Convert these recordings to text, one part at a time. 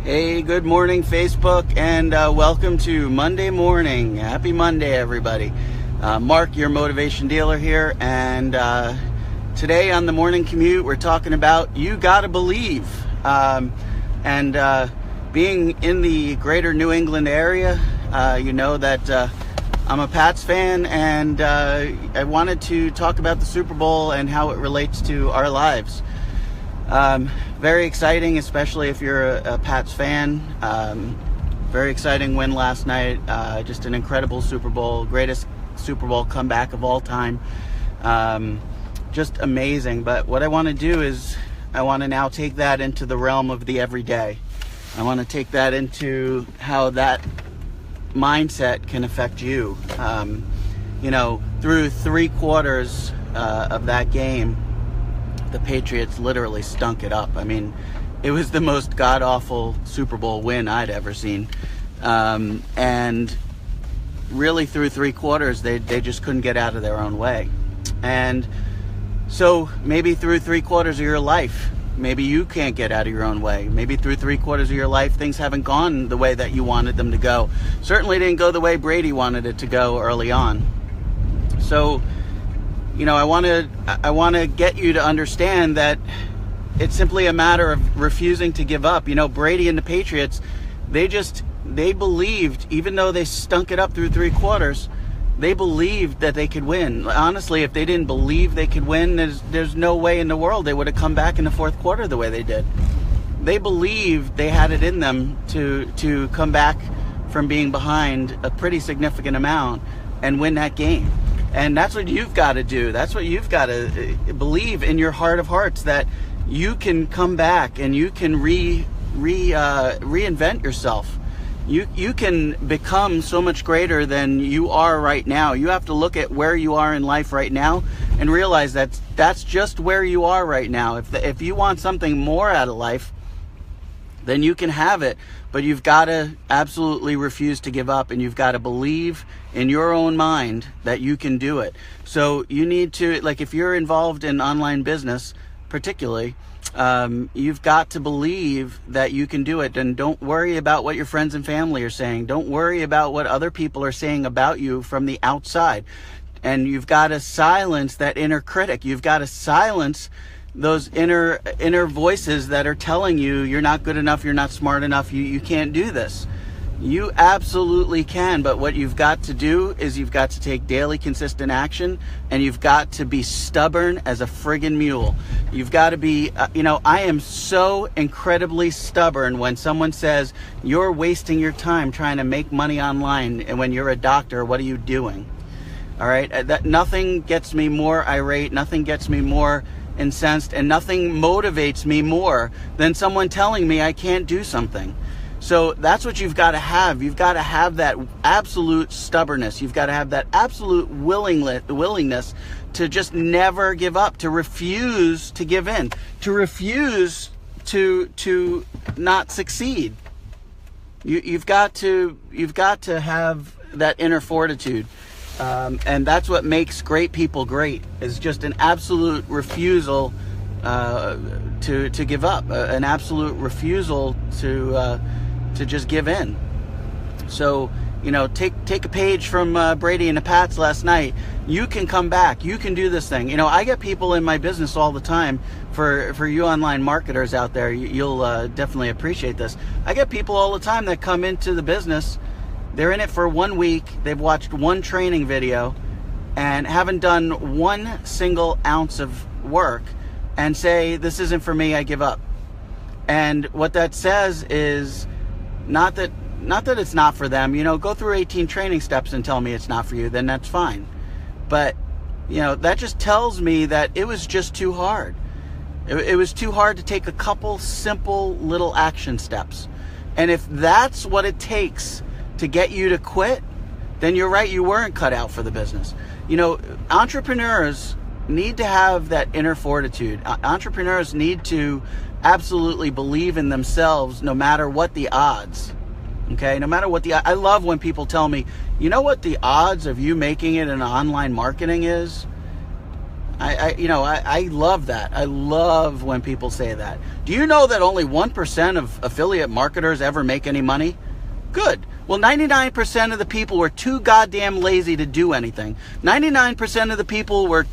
Hey, good morning, Facebook, and welcome to Monday morning. Happy Monday, everybody. Mark, your motivation dealer here, and today on the morning commute, we're talking about you gotta believe. Being in the greater New England area, you know that I'm a Pats fan, and I wanted to talk about the Super Bowl and how it relates to our lives. Very exciting, especially if you're a Pats fan. Very exciting win last night. Just an incredible Super Bowl, greatest Super Bowl comeback of all time. Just amazing. But what I want to do is I want to now take that into the realm of the everyday. I want to take that into how that mindset can affect you. Through 3 quarters of that game, the Patriots literally stunk it up. I mean, it was the most god-awful Super Bowl win I'd ever seen. And really through 3 quarters, they just couldn't get out of their own way. And so maybe through 3 quarters of your life, maybe you can't get out of your own way. Maybe through 3 quarters of your life, things haven't gone the way that you wanted them to go. Certainly didn't go the way Brady wanted it to go early on. So, I want to get you to understand that it's simply a matter of refusing to give up. Brady and the Patriots, they believed, even though they stunk it up through 3 quarters, they believed that they could win. Honestly, if they didn't believe they could win, there's no way in the world they would have come back in the 4th quarter the way they did. They believed they had it in them to come back from being behind a pretty significant amount and win that game. And that's what you've got to do. That's what you've got to believe in your heart of hearts, that you can come back and you can reinvent yourself. You can become so much greater than you are right now. You have to look at where you are in life right now and realize that that's just where you are right now. If you want something more out of life, then you can have it. But you've got to absolutely refuse to give up, and you've got to believe in your own mind that you can do it. So you need to, if you're involved in online business, particularly, you've got to believe that you can do it. And don't worry about what your friends and family are saying. Don't worry about what other people are saying about you from the outside. And you've got to silence that inner critic. You've got to silence those inner voices that are telling you you're not good enough, you're not smart enough, you can't do this. You absolutely can, but what you've got to do is you've got to take daily consistent action, and you've got to be stubborn as a friggin' mule. You've got to be, I am so incredibly stubborn when someone says, you're wasting your time trying to make money online, and when you're a doctor, what are you doing? All right, that nothing gets me more irate, nothing gets me more incensed, and nothing motivates me more than someone telling me I can't do something. So that's what you've got to have. You've got to have that absolute stubbornness. You've got to have that absolute willingness to just never give up, to refuse to give in, to refuse to not succeed. You've got to have that inner fortitude. And that's what makes great people great, is just an absolute refusal to give up, an absolute refusal to just give in. So, take a page from Brady and the Pats last night. You can come back. You can do this thing. I get people in my business all the time. For you online marketers out there, you'll definitely appreciate this. I get people all the time that come into the business. They're in it for 1 week. They've watched 1 training video and haven't done 1 single ounce of work and say, this isn't for me, I give up. And what that says is not that it's not for them. Go through 18 training steps and tell me it's not for you, then that's fine. But, that just tells me that it was just too hard. It was too hard to take a couple simple little action steps. And if that's what it takes to get you to quit, then you're right, you weren't cut out for the business. Entrepreneurs need to have that inner fortitude. Entrepreneurs need to absolutely believe in themselves no matter what the odds. Okay, no matter what I love when people tell me, you know what the odds of you making it in online marketing is? I love that. I love when people say that. Do you know that only 1% of affiliate marketers ever make any money? Good. Well, 99% of the people were too goddamn lazy to do anything. 99% of the people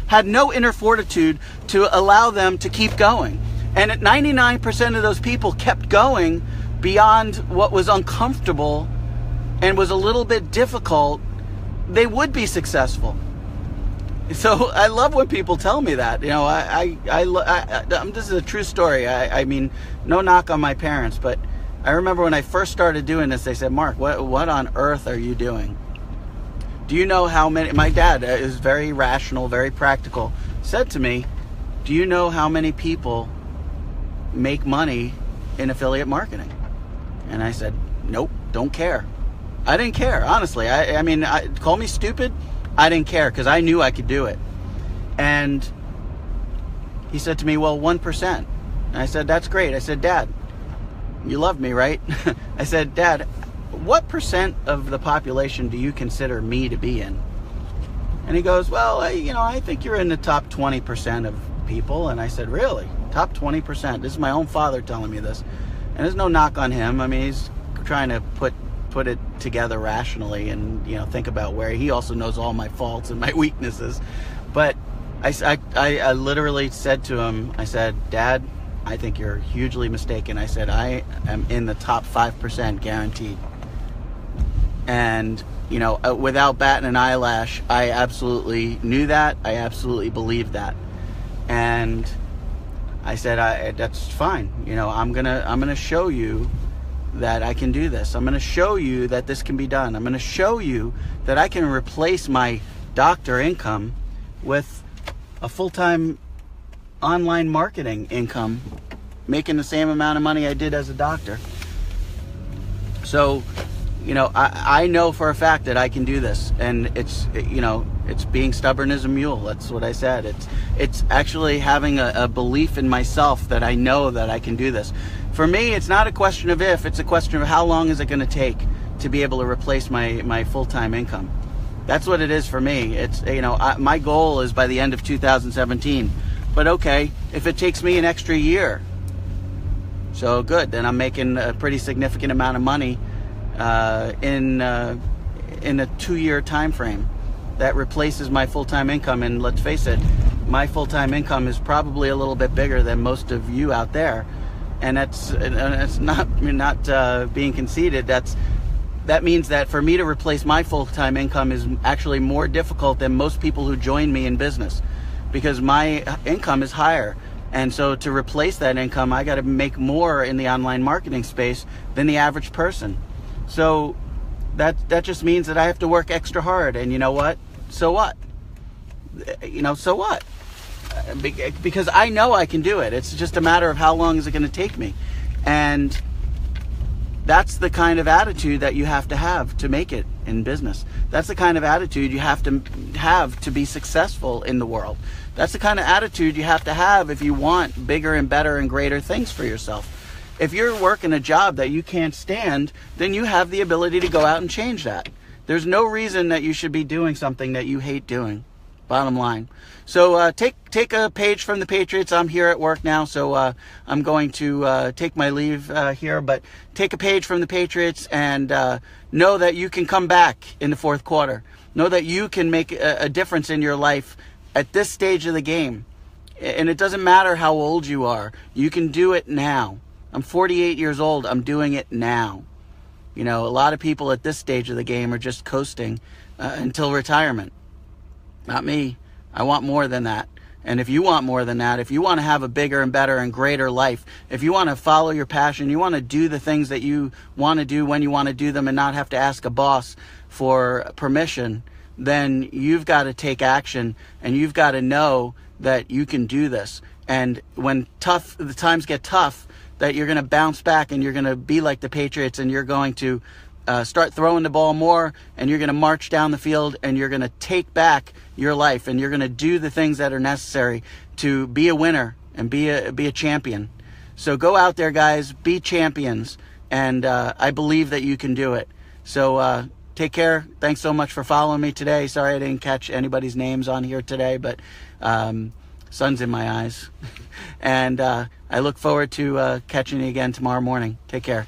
had no inner fortitude to allow them to keep going. And 99% of those people kept going beyond what was uncomfortable and was a little bit difficult. They would be successful. So I love when people tell me that. This is a true story. I mean, no knock on my parents, but I remember when I first started doing this, they said, Mark, what on earth are you doing? Do you know how many, my dad is very rational, very practical, said to me, do you know how many people make money in affiliate marketing? And I said, nope, don't care. I didn't care, honestly. I mean, call me stupid. I didn't care because I knew I could do it. And he said to me, well, 1%. And I said, that's great. I said, Dad, you love me, right? I said, Dad, what percent of the population do you consider me to be in? And he goes, well, I think you're in the top 20% of people. And I said, really? Top 20%? This is my own father telling me this. And there's no knock on him. I mean, he's trying to put it together rationally and, think about where he also knows all my faults and my weaknesses. But I literally said to him, I said, Dad, I think you're hugely mistaken. I said, I am in the top 5% guaranteed. And, without batting an eyelash, I absolutely knew that. I absolutely believed that. And I said, that's fine. I'm gonna show you that I can do this. I'm going to show you that this can be done. I'm going to show you that I can replace my doctor income with a full-time online marketing income, making the same amount of money I did as a doctor. So, I know for a fact that I can do this, and it's being stubborn as a mule. That's what I said. It's actually having a belief in myself that I know that I can do this. For me, it's not a question of if, it's a question of how long is it going to take to be able to replace my full-time income. That's what it is for me. It's, my goal is by the end of 2017. But okay, if it takes me an extra year, so good, then I'm making a pretty significant amount of money in a 2-year time frame that replaces my full-time income. And let's face it, my full-time income is probably a little bit bigger than most of you out there. And that's not being conceited. That means that for me to replace my full-time income is actually more difficult than most people who join me in business, because my income is higher. And so to replace that income, I got to make more in the online marketing space than the average person. So that just means that I have to work extra hard. And you know what? So what? So what? Because I know I can do it. It's just a matter of how long is it going to take me. And that's the kind of attitude that you have to make it in business. That's the kind of attitude you have to be successful in the world. That's the kind of attitude you have to have if you want bigger and better and greater things for yourself. If you're working a job that you can't stand, then you have the ability to go out and change that. There's no reason that you should be doing something that you hate doing. Bottom line. So take a page from the Patriots. I'm here at work now, so I'm going to take my leave here. But take a page from the Patriots and know that you can come back in the fourth quarter. Know that you can make a difference in your life at this stage of the game. And it doesn't matter how old you are. You can do it now. I'm 48 years old. I'm doing it now. A lot of people at this stage of the game are just coasting until retirement. Not me. I want more than that. And if you want more than that, if you want to have a bigger and better and greater life, if you want to follow your passion, you want to do the things that you want to do when you want to do them and not have to ask a boss for permission, then you've got to take action and you've got to know that you can do this. And when the times get tough, that you're going to bounce back and you're going to be like the Patriots and you're going to start throwing the ball more, and you're going to march down the field and you're going to take back your life and you're going to do the things that are necessary to be a winner and be a champion. So go out there, guys, be champions, and I believe that you can do it. So take care. Thanks so much for following me today. Sorry I didn't catch anybody's names on here today, but Sun's in my eyes. And I look forward to catching you again tomorrow morning. Take care.